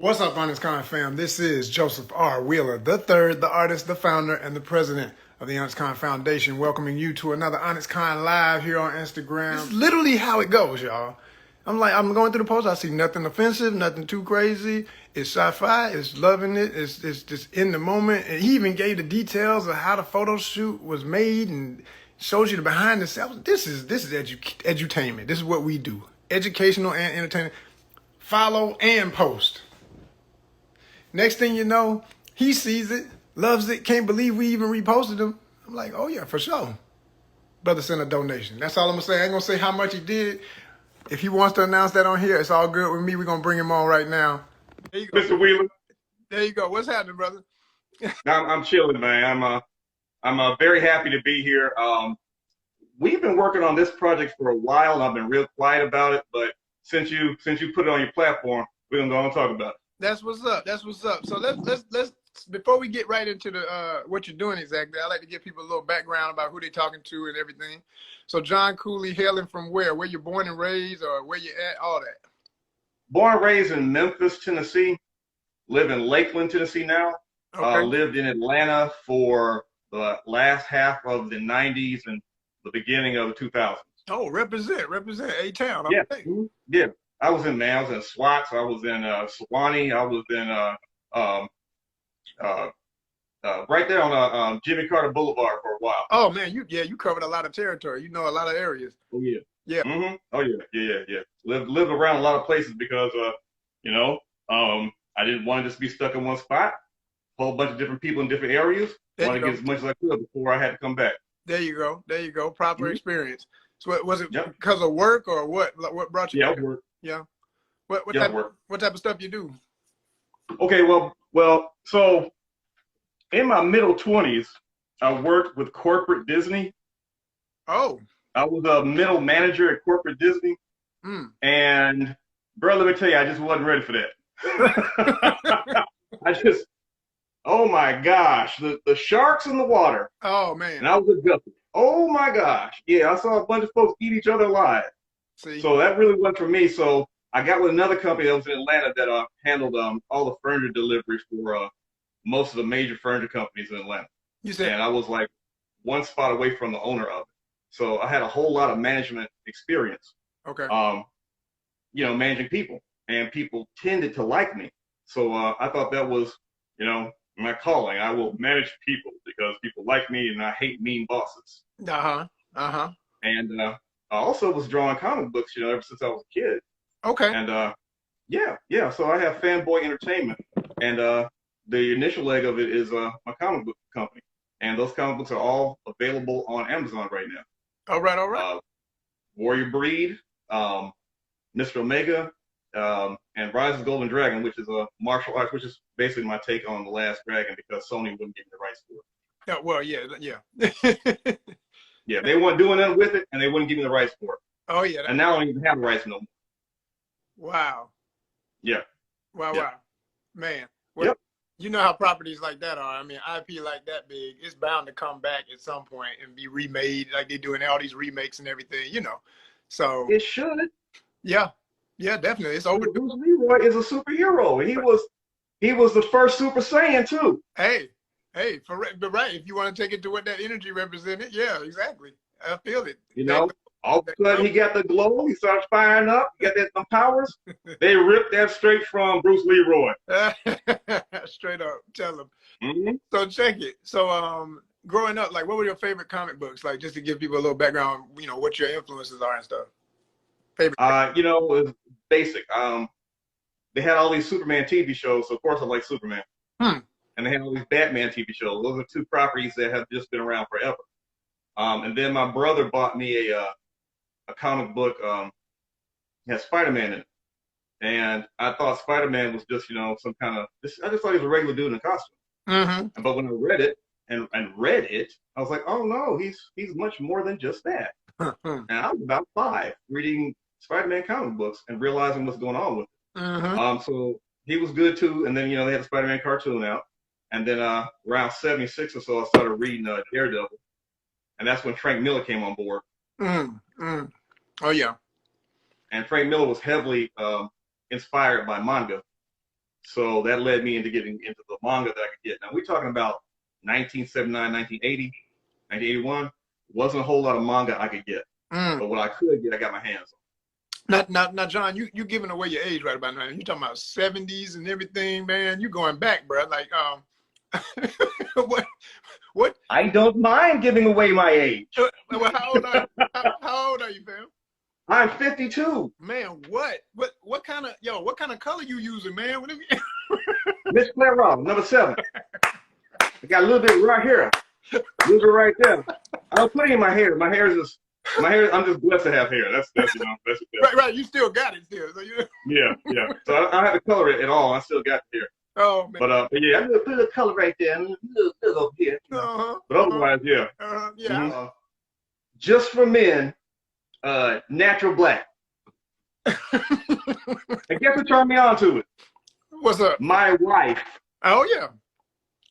What's up, Honest Con fam? This is Joseph R. Wheeler, the third, the artist, the founder, and the president of the Honest Con Foundation, welcoming you to another Honest Con Live here on Instagram. It's literally how it goes, y'all. I'm going through the post. I see nothing offensive, nothing too crazy. It's sci-fi. It's loving it. It's just in the moment. And he even gave the details of how the photo shoot was made and shows you the behind the scenes. This is edutainment. This is what we do: educational and entertaining. Follow and post. Next thing you know, he sees it, loves it, can't believe we even reposted him. I'm like, oh yeah, for sure. Brother sent a donation. That's all I'm gonna say. I ain't gonna say how much he did. If he wants to announce that on here, it's all good with me. We're gonna bring him on right now. There you go. Mr. Wheeler. There you go. What's happening, brother? I'm chilling, man. I'm very happy to be here. We've been working on this project for a while, and I've been real quiet about it. But since you put it on your platform, we're gonna go and talk about it. That's what's up. That's what's up. So let's before we get right into the what you're doing exactly, I like to give people a little background about who they're talking to and everything. So John Cooley, hailing from where? Where you're born and raised, or where you at? All that. Born and raised in Memphis, Tennessee. Live in Lakeland, Tennessee now. Okay. Lived in Atlanta for the last half of the '90s and the beginning of the 2000s. Oh, represent A-Town. Yeah. Okay. Yeah. I was in SWATs. I was in Sewanee. I was in right there on Jimmy Carter Boulevard for a while. Oh man, you covered a lot of territory. You know a lot of areas. Oh yeah. Yeah. Mm-hmm. Oh yeah. Lived around a lot of places because I didn't want to just be stuck in one spot. A whole bunch of different people in different areas. Wanted to get as much as I could before I had to come back. There you go. Proper experience. So was it Yep. because of work or what? What brought you? Yeah, back? work. Yeah. What Work. type of stuff you do? Okay, well, so in my middle 20s, I worked with corporate Disney. Oh. I was a middle manager at corporate Disney. And bro, let me tell you, I just wasn't ready for that. Oh my gosh, the sharks in the water. Oh man. And I was a guppy. Oh my gosh. Yeah, I saw a bunch of folks eat each other alive. See. So that really wasn't for me. So I got with another company that was in Atlanta that handled all the furniture deliveries for most of the major furniture companies in Atlanta. You said. And I was like one spot away from the owner of it. So I had a whole lot of management experience. Okay. Managing people, and people tended to like me. So I thought that was, my calling. I will manage people because people like me, and I hate mean bosses. And I also was drawing comic books, ever since I was a kid. Okay. And so I have Fanboy Entertainment, and the initial leg of it is my comic book company, and those comic books are all available on Amazon right now. All right. Warrior Breed, Mr. Omega, and Rise of the Golden Dragon, which is a martial arts, which is basically my take on The Last Dragon because Sony wouldn't give me the rights for it. Yeah, well, yeah. Yeah, they weren't doing nothing with it, and they wouldn't give me the rights for it. Oh yeah. And now I don't even have the rights no more. Wow. Yeah. Wow. Man. Well, yep. You know how properties like that are. I mean, IP like that big, it's bound to come back at some point and be remade, like they're doing all these remakes and everything, So it should. Yeah, definitely. It's overdue. Bruce Leroy is a superhero. He was the first Super Saiyan too. Hey, but right. If you want to take it to what that energy represented, yeah, exactly. I feel it. All of a sudden he got the glow. He starts firing up. He got them powers. They ripped that straight from Bruce Leroy. Straight up, tell them. Mm-hmm. So check it. So growing up, like, what were your favorite comic books? Like, just to give people a little background, what your influences are and stuff. Favorite. It was basic. They had all these Superman TV shows, so of course I like Superman. And they had all these Batman TV shows. Those are two properties that have just been around forever. And then my brother bought me a comic book had Spider-Man in it. And I thought Spider-Man was just, some kind of, I just thought he was a regular dude in a costume. Mm-hmm. But when I read it and read it, I was like, oh no, he's much more than just that. And I was about 5 reading Spider-Man comic books and realizing what's going on with it. Mm-hmm. So he was good too. And then, they had the Spider-Man cartoon out. And then around 76 or so, I started reading Daredevil. And that's when Frank Miller came on board. Oh, yeah. And Frank Miller was heavily inspired by manga. So that led me into getting into the manga that I could get. Now we're talking about 1979, 1980, 1981. Wasn't a whole lot of manga I could get, but what I could get, I got my hands on. Now, John, you giving away your age right about now. You talking about 70s and everything, man. You going back, bro. Like, what? I don't mind giving away my age. Well, how old are you? How old are you, fam? I'm 52. Man, what kind of color you using, man? Miss Clairol, number 7. I got a little bit right here. A little bit right there. I don't put any in my hair. My hair, I'm just blessed to have hair. That's right. You still got it still. So yeah. So I don't have to color it at all. I still got it here. Oh man. But yeah, I put a little color right there, and a little over here. But otherwise, yeah. Yeah. Just for men, natural black. And guess what turned me on to it? What's up? My wife. Oh yeah.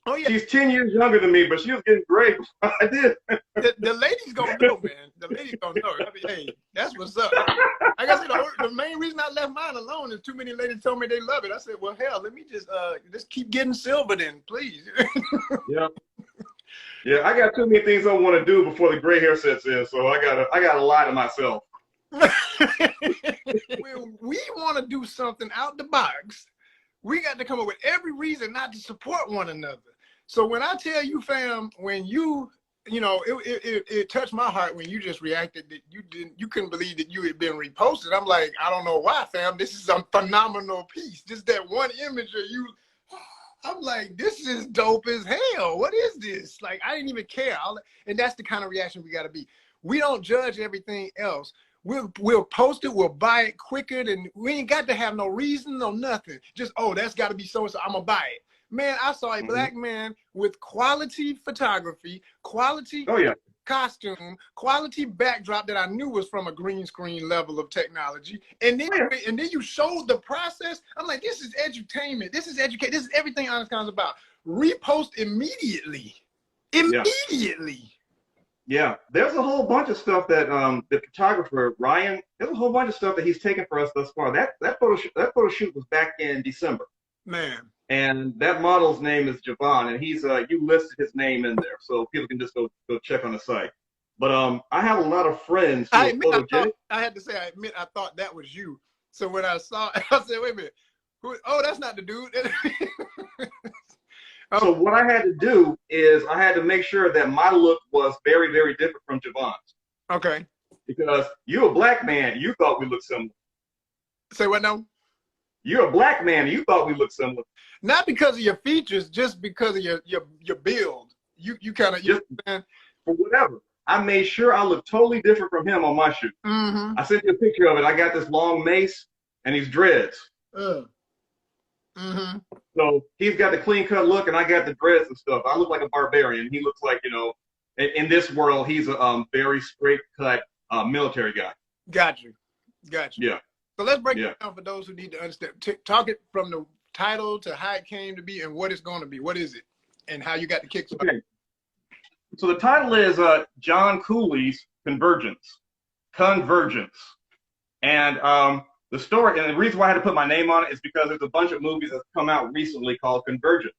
Oh yeah. She's 10 years younger than me, but she was getting great. I did. The ladies gonna know, man. The ladies gonna know. I mean, hey, that's what's up. Like I said, the main reason I left mine alone is too many ladies told me they love it. I said, well, hell, let me just keep getting silver then, please. Yeah, I got too many things I want to do before the gray hair sets in, so I gotta lie to myself. When we want to do something out the box, we got to come up with every reason not to support one another. So when I tell you, fam, when it touched my heart when you just reacted that you couldn't believe that you had been reposted. I'm like, I don't know why, fam. This is a phenomenal piece. Just that one image of you. I'm like, this is dope as hell. What is this? Like, I didn't even care. And that's the kind of reaction we got to be. We don't judge everything else. We'll post it, we'll buy it quicker than we ain't got to have no reason, no nothing. Just, oh, that's got to be so-and-so, I'm going to buy it. Man, I saw a black man with quality photography, quality costume, quality backdrop that I knew was from a green screen level of technology. And then you showed the process. I'm like, this is edutainment. This is education. This is everything Honest Con's about. Repost immediately. Immediately. Yeah, there's a whole bunch of stuff that the photographer Ryan, there's a whole bunch of stuff that he's taken for us thus far. That photo shoot was back in December. Man. And that model's name is Javon, and he's you listed his name in there, so people can just go check on the site. But I have a lot of friends who are photogenic. I had to say, I admit, I thought that was you. So when I saw it, I said, wait a minute. Oh, that's not the dude. So what I had to do is I had to make sure that my look was very, very different from Javon's. Okay. Because you're a black man, you thought we looked similar. Say what now? You're a black man, you thought we looked similar. Not because of your features, just because of your build. You kind of for whatever. I made sure I looked totally different from him on my shoot. I sent you a picture of it. I got this long mace and these dreads. So he's got the clean cut look, and I got the dreads and stuff. I look like a barbarian. He looks like, in this world, he's a very straight cut military guy. Got you. Yeah. So let's break it down for those who need to understand. Talk it from the title to how it came to be and what it's going to be. What is it? And how you got the kicks. Okay. So the title is John Cooley's Convergence. And the story, and the reason why I had to put my name on it is because there's a bunch of movies that's come out recently called Convergence.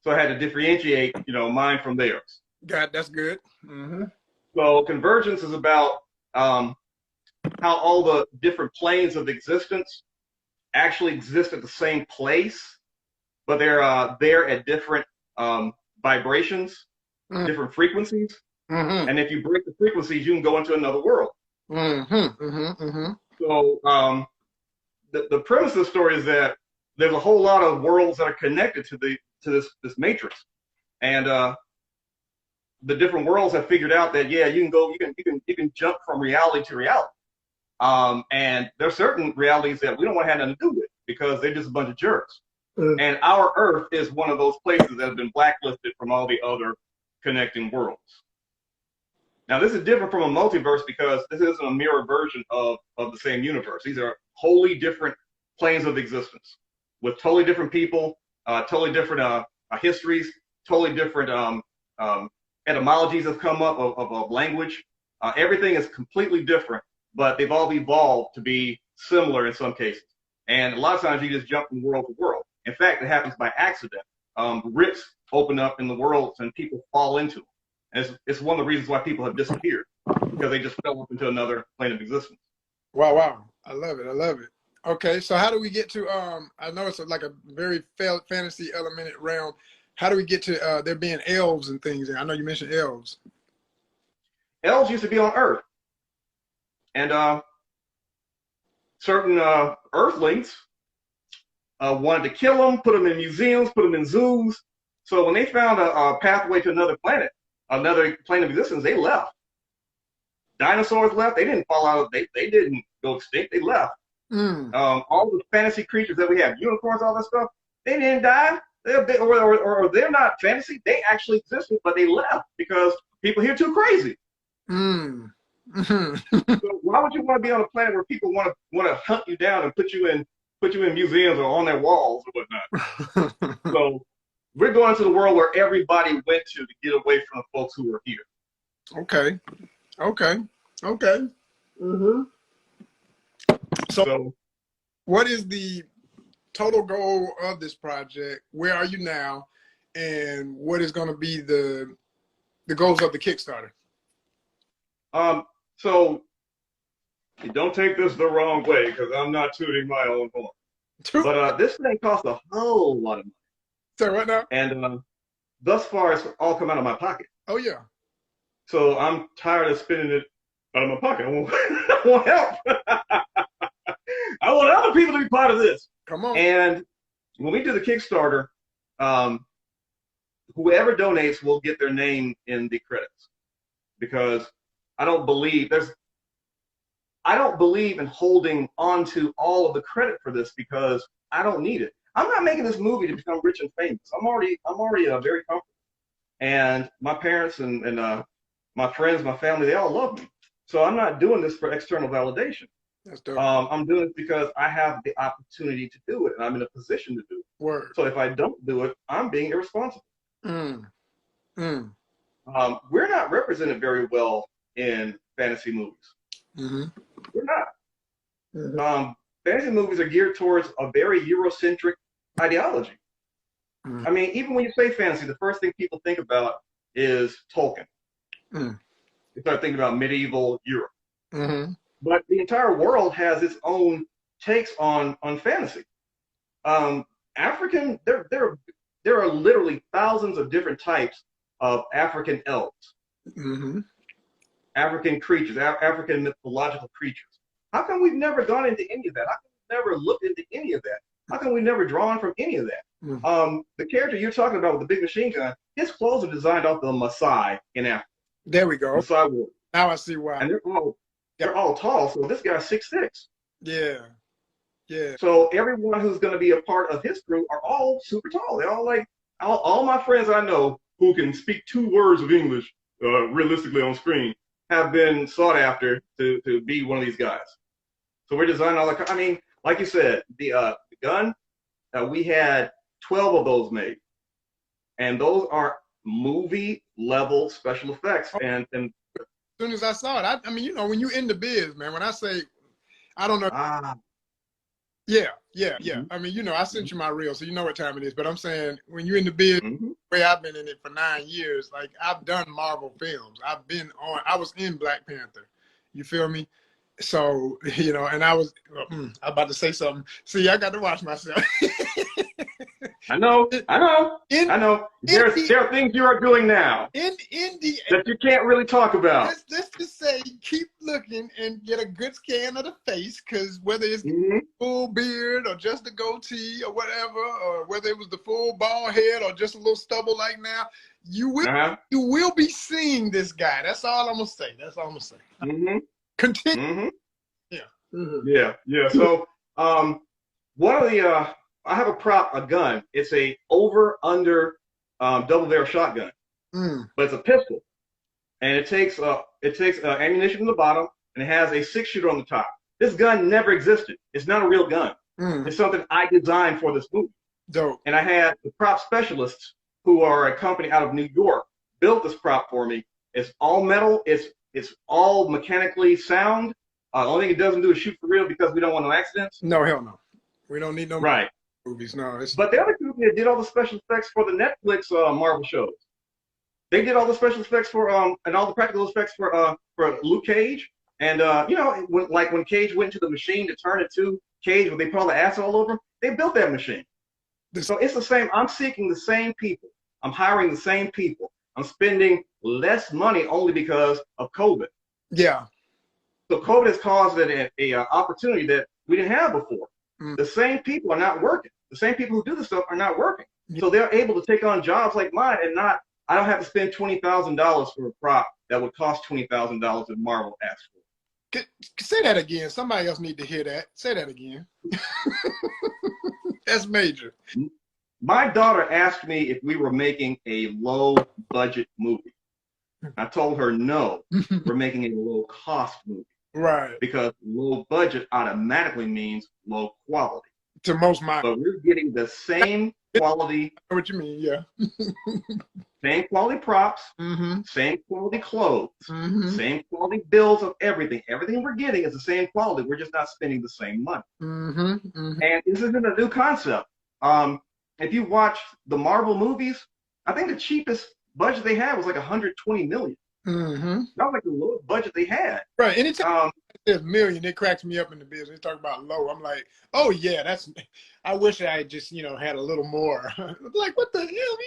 So I had to differentiate, mine from theirs. That's good. So Convergence is about how all the different planes of existence actually exist at the same place, but they're there at different vibrations, different frequencies. And if you break the frequencies, you can go into another world. So the premise of the story is that there's a whole lot of worlds that are connected to this matrix, and the different worlds have figured out that you can jump from reality to reality. And there's certain realities that we don't want to have nothing to do with because they're just a bunch of jerks. And our Earth is one of those places that has been blacklisted from all the other connecting worlds. Now, this is different from a multiverse because this isn't a mirror version of the same universe. These are wholly different planes of existence with totally different people, totally different histories, totally different etymologies have come up of language. Everything is completely different, but they've all evolved to be similar in some cases. And a lot of times you just jump from world to world. In fact, it happens by accident. Rifts open up in the world and people fall into them. And it's one of the reasons why people have disappeared, because they just fell up into another plane of existence. Wow, wow. I love it. I love it. Okay, so how do we get to, I know it's like a very fantasy elemented realm. How do we get to there being elves and things? I know you mentioned elves. Elves used to be on Earth. And certain Earthlings wanted to kill them, put them in museums, put them in zoos. So when they found a pathway to another planet, another plane of existence, they left. Dinosaurs left. They didn't fall out. They didn't go extinct. They left. All the fantasy creatures that we have, unicorns, all that stuff, they didn't die. Or they're not fantasy. They actually existed, but they left because people here too crazy. So why would you want to be on a planet where people want to hunt you down and put you in museums or on their walls or whatnot? So we're going to the world where everybody went to get away from the folks who were here. Okay. So what is the total goal of this project? Where are you now? And what is going to be the goals of the Kickstarter? So you don't take this the wrong way, because I'm not tooting my own horn. But this thing costs a whole lot of money. So what now? And thus far, it's all come out of my pocket. Oh, yeah. So I'm tired of spending it out of my pocket. I want help. I want other people to be part of this. Come on. And when we do the Kickstarter, whoever donates will get their name in the credits, because I don't believe in holding on to all of the credit for this, because I don't need it. I'm not making this movie to become rich and famous. I'm already very comfortable. And my parents and my friends, my family, they all love me. So I'm not doing this for external validation. That's dope. I'm doing it because I have the opportunity to do it, and I'm in a position to do it. Word. So if I don't do it, I'm being irresponsible. We're not represented very well in fantasy movies. We're not. Fantasy movies are geared towards a very Eurocentric ideology. I mean, even when you say fantasy, the first thing people think about is Tolkien. You start thinking about medieval Europe. But the entire world has its own takes on fantasy. African, there are literally thousands of different types of African elves, African creatures, African mythological creatures. How come we've never gone into any of that? How come we've never looked into any of that? How come we've never drawn from any of that? The character you're talking about with the big machine gun, his clothes are designed off the Maasai in Africa. There we go. Maasai war. Now I see why. And they're all tall, so this guy's 6'6". Yeah. So everyone who's going to be a part of his crew are all super tall. They're all like, all my friends I know who can speak 2 words of English realistically on screen have been sought after to be one of these guys. So we're designing all the, I mean, like you said, the gun, we had 12 of those made. And those are movie level special effects. And as soon as I saw it, I mean, you know, when you in the biz, man, when I say, I don't know. Yeah. I mean, you know, I sent you my reel, so you know what time it is. But I'm saying, when you're in the biz, the way I've been in it for 9 years, like, I've done Marvel films. I was in Black Panther. You feel me? So, you know, and I'm about to say something. See, I got to watch myself. I know. There are things you are doing now that you can't really talk about. Let's just say, keep looking and get a good scan of the face, because whether it's full beard or just a goatee or whatever, or whether it was the full bald head or just a little stubble like now, you will be seeing this guy. That's all I'm gonna say. Continue. Yeah. So, one of the I have a gun. It's a over-under double-barrel shotgun, but it's a pistol, and it takes ammunition from the bottom, and it has a 6-shooter on the top. This gun never existed. It's not a real gun. It's something I designed for this movie. Dope. And I had the prop specialists, who are a company out of New York, built this prop for me. It's all metal. It's all mechanically sound. The only thing it doesn't do is shoot for real, because we don't want no accidents. No, hell no. We don't need no. Right. movies. No, it's But the other company that did all the special effects for the Netflix Marvel shows, they did all the special effects for and all the practical effects for Luke Cage. And you know, when Cage went to the machine to turn it to Cage, when they put all the acid all over him, they built that machine. So it's the same. I'm seeking the same people. I'm hiring the same people. I'm spending less money only because of COVID. yeah. So COVID has caused a opportunity that we didn't have before. The same people are not working. The same people who do this stuff are not working. So they're able to take on jobs like mine and not. I don't have to spend $20,000 for a prop that would cost $20,000 if Marvel asked for. Say that again. Somebody else need to hear that. Say that again. That's major. My daughter asked me if we were making a low budget movie. I told her no, we're making a low cost movie. Right. Because low budget automatically means low quality. To most minds. But we're getting the same quality. I know what you mean, yeah. Same quality props, same quality clothes, same quality bills of everything. Everything we're getting is the same quality. We're just not spending the same money. And this isn't a new concept. If you watch the Marvel movies, I think the cheapest budget they had was like $120 million. That was like the lowest budget they had. Right. Anytime there's million, it cracks me up in the business. They talk about low. I'm like, oh yeah, that's. I wish I just had a little more. Like what the hell?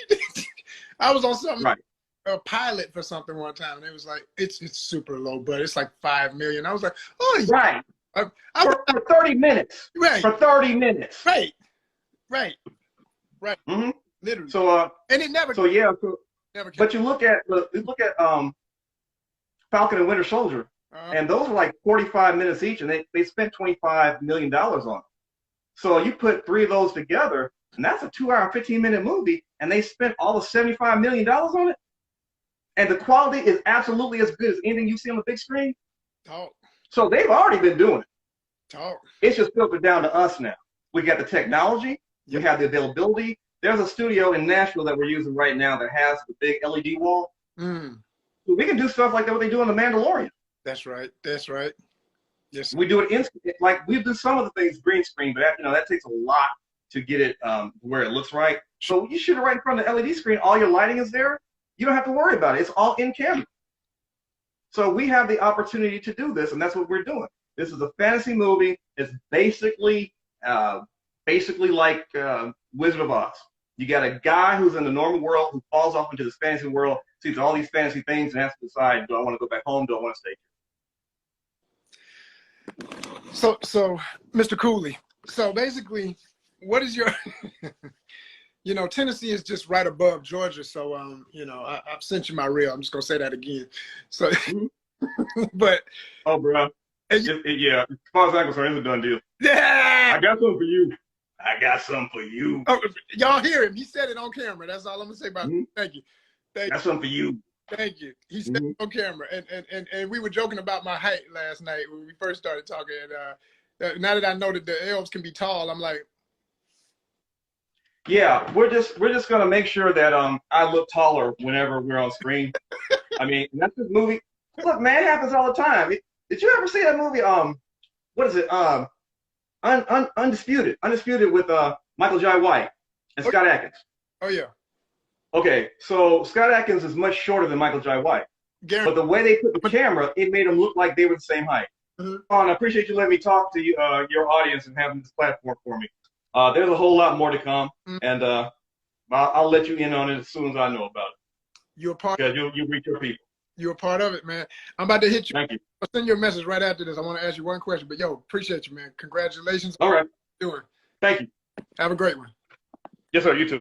I was on something, a pilot for something one time, and it was like it's super low, but it's like 5 million. I was like, oh yeah. For 30 minutes. Right. For 30 minutes. Right. Literally. So and it never. So yeah. Never. But you look at Falcon and Winter Soldier, and those were like 45 minutes each, and they spent $25 million on it. So you put 3 of those together, and that's a 2-hour, 15-minute movie, and they spent all the $75 million on it. And the quality is absolutely as good as anything you see on the big screen. Talk. So they've already been doing it. Talk. It's just filtered down to us now. We got the technology. We have the availability. There's a studio in Nashville that we're using right now that has the big LED wall. So we can do stuff like that, what they do in The Mandalorian. That's right. Yes. We do it like we do some of the things green screen, but that takes a lot to get it where it looks right. So you shoot it right in front of the LED screen. All your lighting is there. You don't have to worry about it. It's all in camera. So we have the opportunity to do this, and that's what we're doing. This is a fantasy movie. It's basically like Wizard of Oz. You got a guy who's in the normal world who falls off into this fantasy world, sees all these fantasy things, and has to decide: do I want to go back home? Do I want to stay here? So, Mr. Cooley. So basically, what is your? Tennessee is just right above Georgia. So I've sent you my reel. I'm just gonna say that again. So, but bro, yeah, as far as I'm concerned, it's a done deal. Yeah, I got something for you. Oh, y'all hear him. He said it on camera. That's all I'm gonna say about it. Thank you. That's something for you. Thank you. He said it on camera. And we were joking about my height last night when we first started talking. And now that I know that the elves can be tall, I'm like, yeah, we're just gonna make sure that I look taller whenever we're on screen. I mean, that's this movie. Look, man, it happens all the time. Did you ever see that movie? What is it? Undisputed with Michael Jai White and Scott Adkins. Oh yeah. Okay, so Scott Adkins is much shorter than Michael Jai White, but the way they put the camera, it made them look like they were the same height. And I appreciate you letting me talk to you, your audience, and having this platform for me. There's a whole lot more to come, and I'll let you in on it as soon as I know about it. You're a part. Because you'll reach your people. You're a part of it, man. I'm about to hit you. Thank you. I'll send you a message right after this. I want to ask you one question, but appreciate you, man. Congratulations. All right. Doing. Thank you. Have a great one. Yes, sir. You too.